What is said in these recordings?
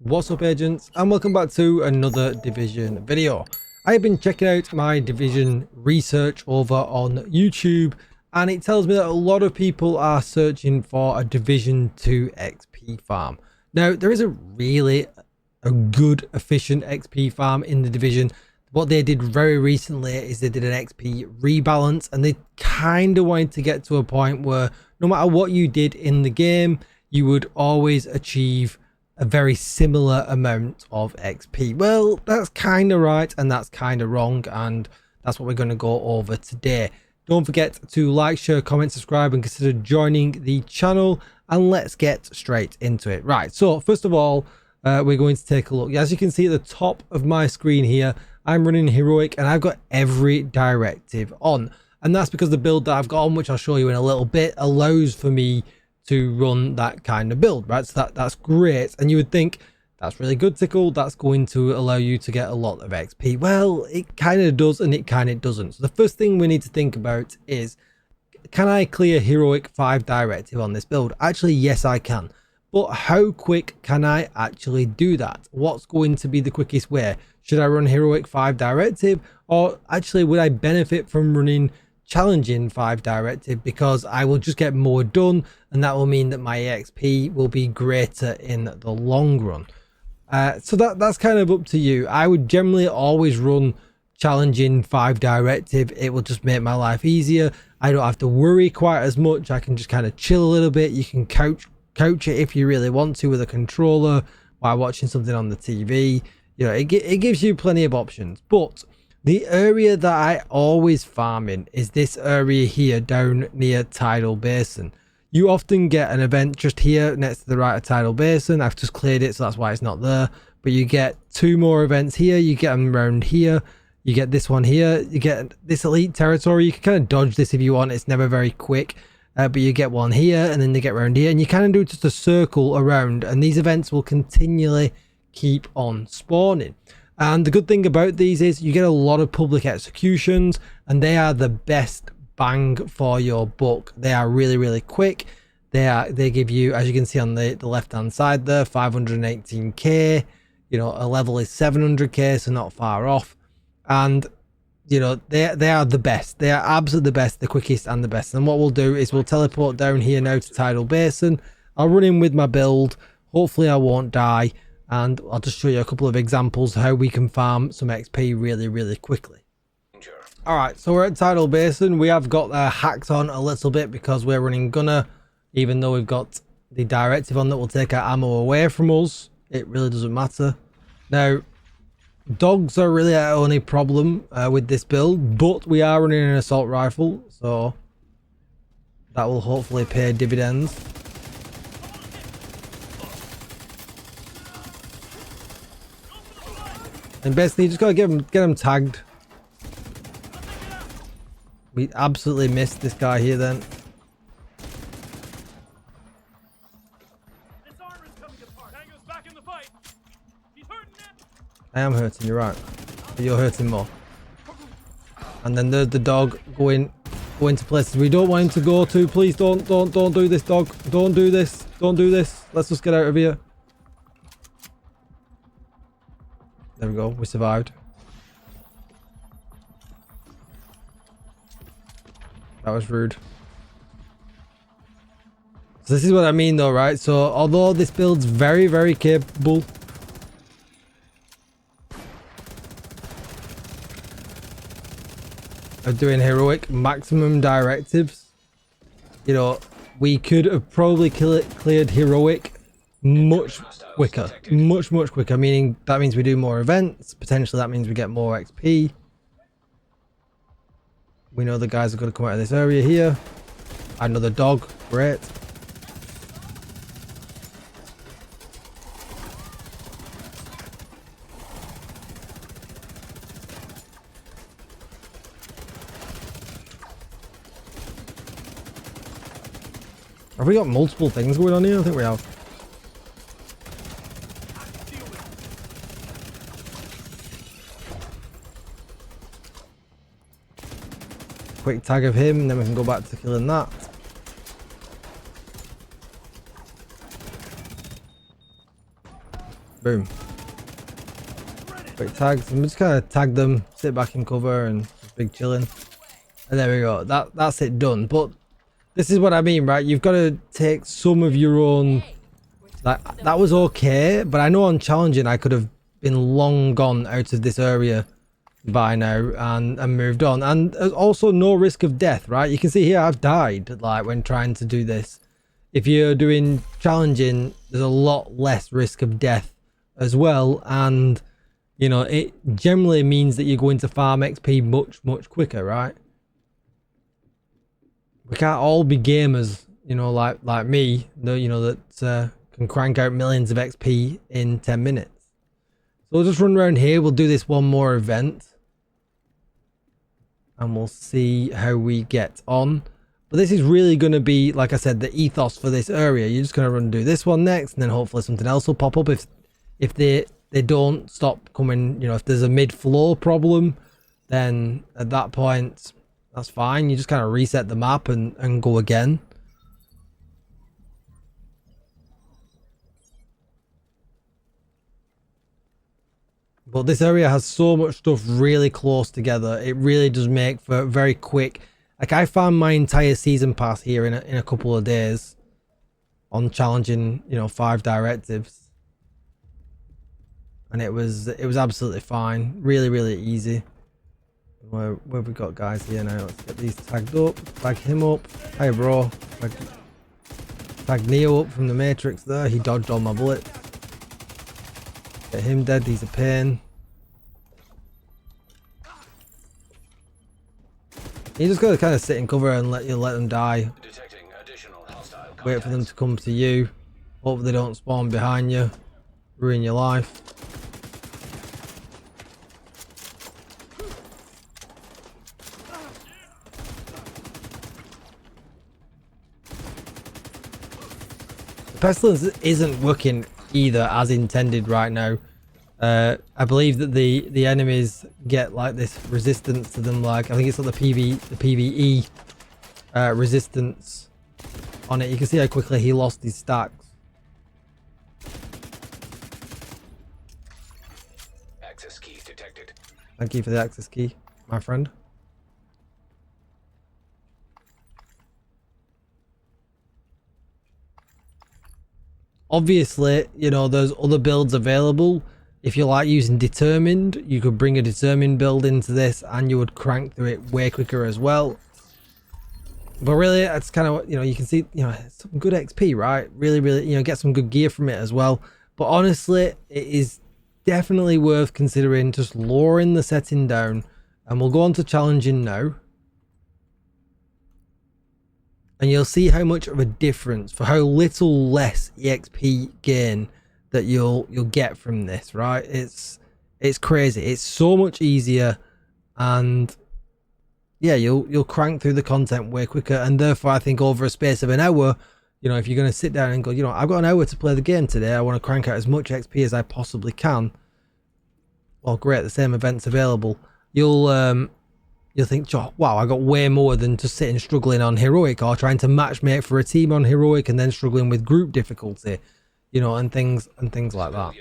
What's up, agents, and welcome back to another Division video. I have been checking out my Division research over on YouTube, and it tells me that a lot of people are searching for a Division 2 XP farm. Now, there isn't really a good efficient XP farm in the Division. What they did very recently is they did an XP rebalance, and they kind of wanted to get to a point where no matter what you did in the game, you would always achieve a very similar amount of XP. Well, that's kind of right and that's kind of wrong, and that's what we're going to go over today. Don't forget to like, share, comment, subscribe, and consider joining the channel, and let's get straight into it. Right, so first of all, we're going to take a look. As you can see at the top of my screen here, I'm running heroic and I've got every directive on, and that's because the build that I've got on, which I'll show you in a little bit, allows for me to run that kind of build, right? So that's great, and you would think that's really good, Tickle, that's going to allow you to get a lot of XP. Well, it kind of does and it kind of doesn't. So the first thing we need to think about is, can I clear heroic 5 directive on this build? Actually, yes, I can, but how quick can I actually do that? What's going to be the quickest way? Should I run heroic 5 directive, or actually would I benefit from running challenging 5 directive, because I will just get more done, and that will mean that my XP will be greater in the long run. So that's kind of up to you. I would generally always run challenging 5 directive. It will just make my life easier. I don't have to worry quite as much. I can just kind of chill a little bit. You can coach it if you really want to with a controller while watching something on the TV. You know, it gives you plenty of options. But the area that I always farm in is this area here down near Tidal Basin. You often get an event just here next to the right of Tidal Basin. I've just cleared it, so that's why it's not there. But you get 2 more events here. You get them around here. You get this one here. You get this elite territory. You can kind of dodge this if you want. It's never very quick. But you get one here, and then they get around here. And you kind of do just a circle around. And these events will continually keep on spawning. And the good thing about these is you get a lot of public executions, and they are the best bang for your buck. They are really, really quick. They give you, as you can see on the left hand side there, 518k. You know, a level is 700k, so not far off. And you know, they are the best. They are absolutely the best, the quickest and the best. And what we'll do is we'll teleport down here now to Tidal Basin. I'll run in with my build. Hopefully I won't die. And I'll just show you a couple of examples of how we can farm some XP really, really quickly. Alright, so we're at Tidal Basin. We have got hacked on a little bit because we're running Gunner, even though we've got the directive on that will take our ammo away from us. It really doesn't matter. Now, dogs are really our only problem with this build, but we are running an assault rifle, so that will hopefully pay dividends. And basically, you just gotta get them tagged. We absolutely missed this guy here then. I am hurting, you're right. But you're hurting more. And then there's the dog going to places we don't want him to go to. Please don't do this, dog. Don't do this. Don't do this. Let's just get out of here. There we go, we survived. That was rude. So this is what I mean though, right? So although this build's very, very capable, of doing heroic maximum directives, you know, we could have probably cleared heroic much quicker, much quicker, meaning that means we do more events. Potentially that means we get more XP. We know the guys are going to come out of this area here. Another dog, great. Have we got multiple things going on here? I think we have. Quick tag of him, and then we can go back to killing that. Boom. Quick tags. I'm just gonna tag them, sit back in cover and big chilling. And there we go. That's it done. But this is what I mean, right? You've got to take some of your own. Like, that was okay, but I know on challenging I could have been long gone out of this area by now and moved on. And there's also no risk of death, right? You can see here I've died like when trying to do this. If you're doing challenging, there's a lot less risk of death as well, and you know it generally means that you're going to farm XP much quicker, right? We can't all be gamers, you know, like me, you know, that can crank out millions of XP in 10 minutes. So we'll just run around here. We'll do this one more event and we'll see how we get on. But this is really going to be, like I said, the ethos for this area. You're just going to run and do this one next, and then hopefully something else will pop up. If they don't stop coming, you know, if there's a mid-flow problem, then at that point, that's fine. You just kind of reset the map and go again. But this area has so much stuff really close together. It really does make for very quick. Like, I found my entire season pass here in a couple of days on challenging, you know, 5 directives. And it was absolutely fine. Really easy. Where have we got guys here now? Let's get these tagged up. Tag him up. Hey bro. Tag Neo up from the Matrix there. He dodged all my bullets. Get him dead. He's a pain. You just gotta kind of sit in cover and let them die. Wait for them to come to you. Hope they don't spawn behind you. Ruin your life. Pestilence isn't working either as intended right now. I believe that the enemies get like this resistance to them, like I think it's like the PvE resistance on it. You can see how quickly he lost his stacks. Access keys detected. Thank you for the access key, my friend. Obviously, you know, there's other builds available. If you like using determined, you could bring a determined build into this and you would crank through it way quicker as well. But really, it's kind of, you know, you can see, you know, some good XP, right? Really, you know, get some good gear from it as well. But honestly, it is definitely worth considering just lowering the setting down. And we'll go on to challenging now. And you'll see how much of a difference, for how little less EXP gain that you'll get from this, right? It's crazy. It's so much easier, and yeah, you'll crank through the content way quicker. And therefore, I think over a space of an hour, you know, if you're going to sit down and go, you know, I've got an hour to play the game today, I want to crank out as much XP as I possibly can. Well, great, the same event's available. You'll think, oh, wow, I got way more than just sitting struggling on heroic or trying to matchmake for a team on heroic and then struggling with group difficulty, you know, and things like that.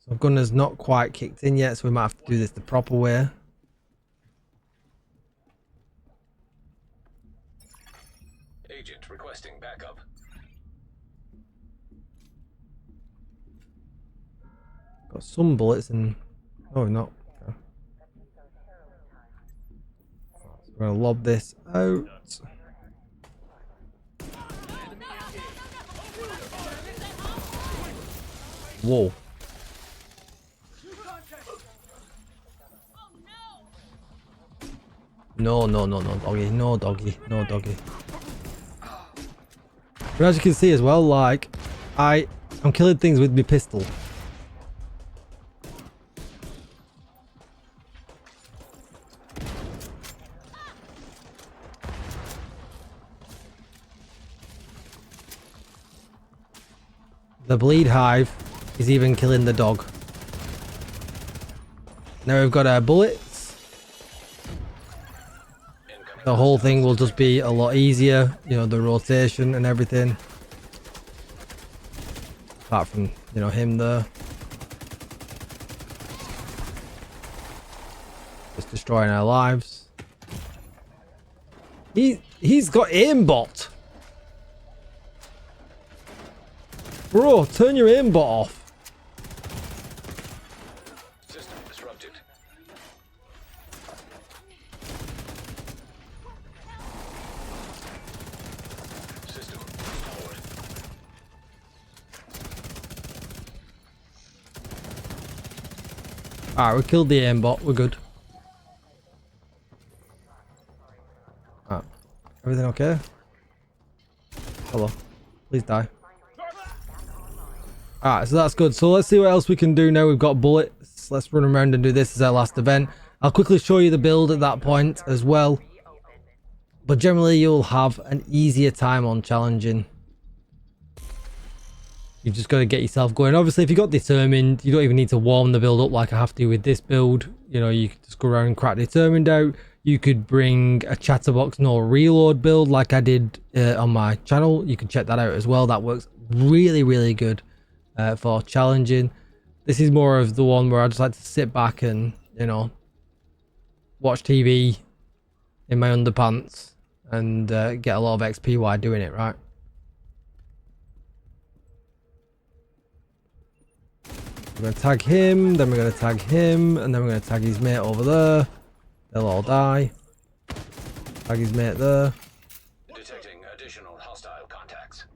So Gunner's not quite kicked in yet, so we might have to do this the proper way. Agent requesting backup. Got some bullets and oh, not. Okay. So we're gonna lob this out. Whoa. No, doggy. No, doggy. But as you can see as well, like, I'm killing things with my pistol. The bleed hive is even killing the dog. Now we've got our bullets. The whole thing will just be a lot easier, you know, the rotation and everything. Apart from, you know, him there. Just destroying our lives. He's got aimbot. Bro, turn your aimbot off. System disrupted. System restored. Alright, we killed the aimbot. We're good. Alright. Everything okay? Hello. Please die. Alright, so that's good. So let's see what else we can do now. We've got bullets. Let's run around and do this as our last event. I'll quickly show you the build at that point as well. But generally you'll have an easier time on challenging. You've just got to get yourself going. Obviously, if you got determined, you don't even need to warm the build up like I have to with this build. You know, you could just go around and crack determined out. You could bring a chatterbox no reload build like I did on my channel. You can check that out as well. That works really, really good for challenging. This is more of the one where I just like to sit back and, you know, watch TV in my underpants and get a lot of XP while doing it, right? We're going to tag him, then we're going to tag him, and then we're going to tag his mate over there. They'll all die. Tag his mate there. Detecting additional hostile contacts.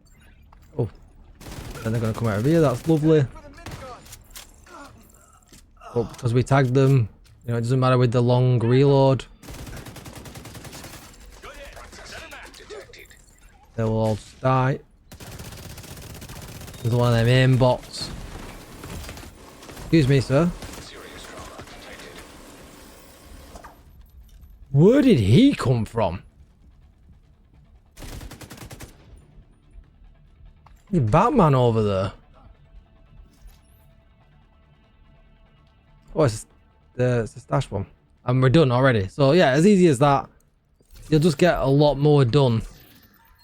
Oh. Then they're going to come out of here. That's lovely. But because we tagged them, you know, it doesn't matter with the long reload. They will all just die. There's one of them aim bots. Excuse me, sir. Serious trauma detected. Where did he come from? The Batman over there. Oh, it's the stash one. And we're done already. So yeah, as easy as that. You'll just get a lot more done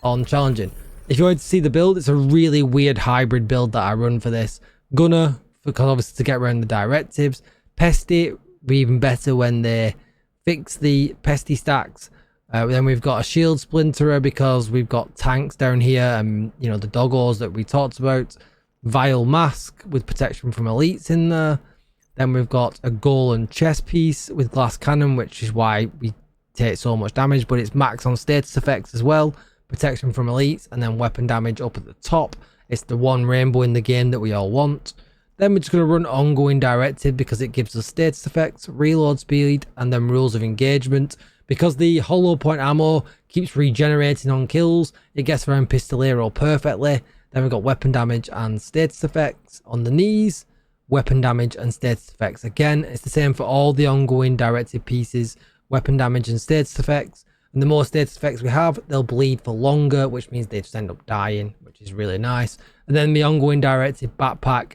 on challenging. If you wanted to see the build, it's a really weird hybrid build that I run for this. Gunner, because obviously to get around the directives. Pesty, be even better when they fix the pesty stacks. Then we've got a shield splinterer because we've got tanks down here and, you know, the doggos that we talked about. Vile mask with protection from elites in there. Then we've got a golden chest piece with glass cannon, which is why we take so much damage, but it's max on status effects as well. Protection from elites, and then weapon damage up at the top. It's the one rainbow in the game that we all want. Then we're just going to run ongoing directive because it gives us status effects, reload speed, and then rules of engagement. Because the hollow point ammo keeps regenerating on kills, it gets around pistolero perfectly. Then we've got weapon damage and status effects on the knees. Weapon damage and status effects again. It's the same for all the ongoing directive pieces. Weapon damage and status effects. And the more status effects we have, they'll bleed for longer, which means they just end up dying, which is really nice. And then the ongoing directive backpack,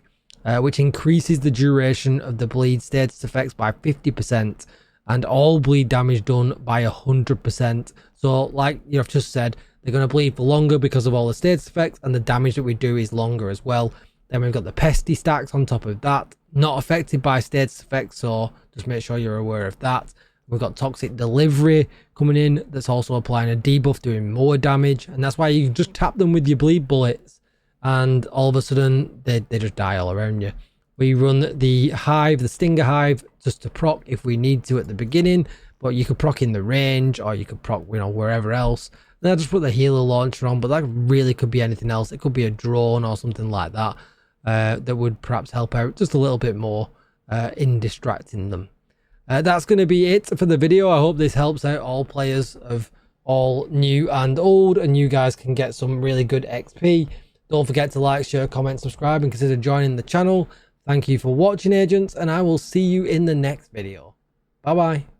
which increases the duration of the bleed status effects by 50% and all bleed damage done by 100%. So like you've just said, they're going to bleed for longer because of all the status effects, and the damage that we do is longer as well. Then we've got the pesty stacks on top of that, not affected by status effects, so just make sure you're aware of that. We've got toxic delivery coming in that's also applying a debuff, doing more damage, and that's why you can just tap them with your bleed bullets and all of a sudden they just die all around you. We run the hive, the stinger hive, just to proc if we need to at the beginning, but you could proc in the range or you could proc, you know, wherever else. Then I just put the healer launcher on, but that really could be anything else. It could be a drone or something like that that would perhaps help out just a little bit more in distracting them. That's going to be it for the video. I hope this helps out all players of all new and old, and you guys can get some really good XP. Don't forget to like, share, comment, subscribe, and consider joining the channel. Thank you for watching, agents, and I will see you in the next video. Bye bye.